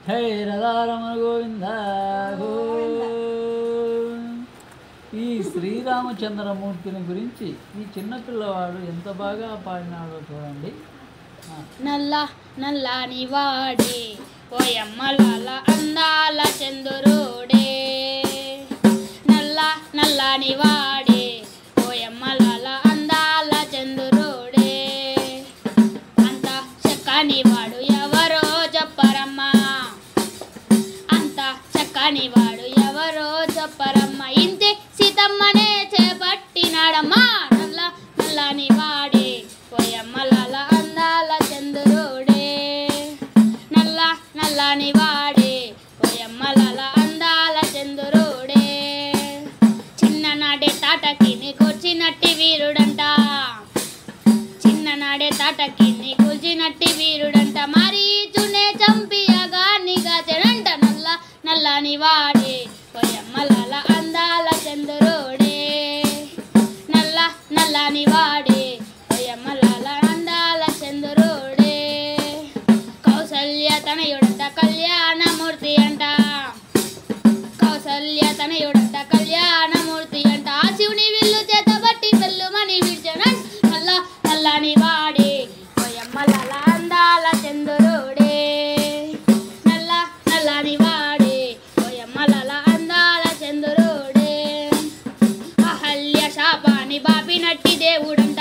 హే రథారమణ గోవింద ఈ శ్రీరామచంద్రమూర్తిని గురించి ఈ చిన్నపిల్లవాడు ఎంత బాగా పాడినాడో చూడండి. నల్ల నల్లని వాడే ఓయమ్మలాల అందాల చంద్రుడే, నల్ల నల్లని వాడే ఓయమ్మలాల అందాల చంద్రుడే, అంత చక్కని వాడు ఎవరో చెప్పరమ్మా, అంత చక్కని వాడు ఎవరో చెప్పరమ్మా, ఇంతే సీతమ్మనే చేపట్టినాడమ్మా. నల్ల నల్లని వాడే ఓయమ్మలాల అందాల చంద్రుడే, నల్ల నల్లని వాడే ఓయమ్మలాల అందాల చంద్రుడే, చిన్ననాడే తాటకి నీకొచ్చినట్టి వీరుడంట, చిన్ననాడే తాటకి నీకొచ్చినట్టి వీరుడంట, మరి చునే చంపియగా నిగాచెనంట. నల్ల నల్లని వాడే ఓయమ్మలాల అందాల చంద్రుడే, నల్ల నల్లని వాడే ఓయమ్మలాల అందాల చంద్రుడే, కౌసల్య తనయుడంట కళ్యాణమూర్తి అంట, కౌసల్య తనయుడంట కళ్యాణమూర్తి అంట, ఆ శివుని విల్లు చేతబట్టి వెల్లుమని విడిచెనంట. నల్ల నల్లని వాడే ఓయమ్మలాల అందాల చంద్రుడే, నల్ల నల్లని వాడే ఓయమ్మలాల అందాల చంద్రుడే, అహల్య శాపాన్ని బాపినట్టి దేవుడంట,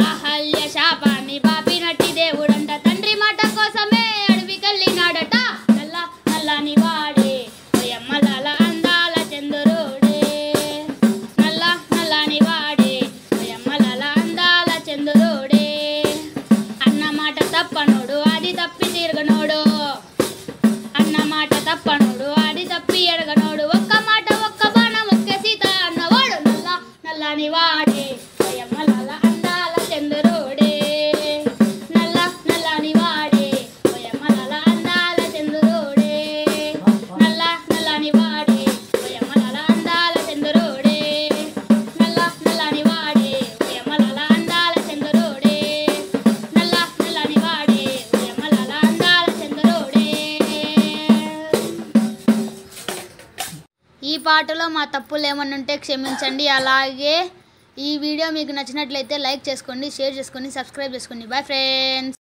అహల్య శాపాన్ని బాపినట్టి దేవుడంట, తండ్రి మాట కోసమే అడవికెళ్ళినాడట. నల్ల నల్లని వాడే ఓయమ్మలాల అందాల చంద్రుడే, నల్ల నల్లని వాడే ఓయమ్మలాల అందాల చంద్రుడే, అన్నమాట తప్పనోడు అది తప్పి తిరగనోడు, అన్నమాట తప్పనోడు అది తప్పి ఎరగనోడు, ఒక్క మాట ఒక్క బాణం ఒక్క సీత అన్నవాడు. నల్ల నల్లని వాడే ఓయమ్మలాల అందాల చంద్రుడే, నల్ల నల్లని వాడే ఓయమ్మలాల అందాల చంద్రుడే, నల్ల నల్లని వాడే ఓయమ్మలాల అందాల చంద్రుడే, నల్ల నల్లని వాడే ఓయమ్మలాల అందాల చంద్రుడే, నల్ల నల్లని వాడే ఓయమ్మలాల అందాల చంద్రుడే. ఈ పాటలో మా తప్పులు ఏమన్నా ఉంటే క్షమించండి. అలాగే ఈ వీడియో మీకు నచ్చినట్లయితే లైక్ చేసుకోండి, షేర్ చేసుకోండి, సబ్స్క్రైబ్ చేసుకోండి. Bye friends.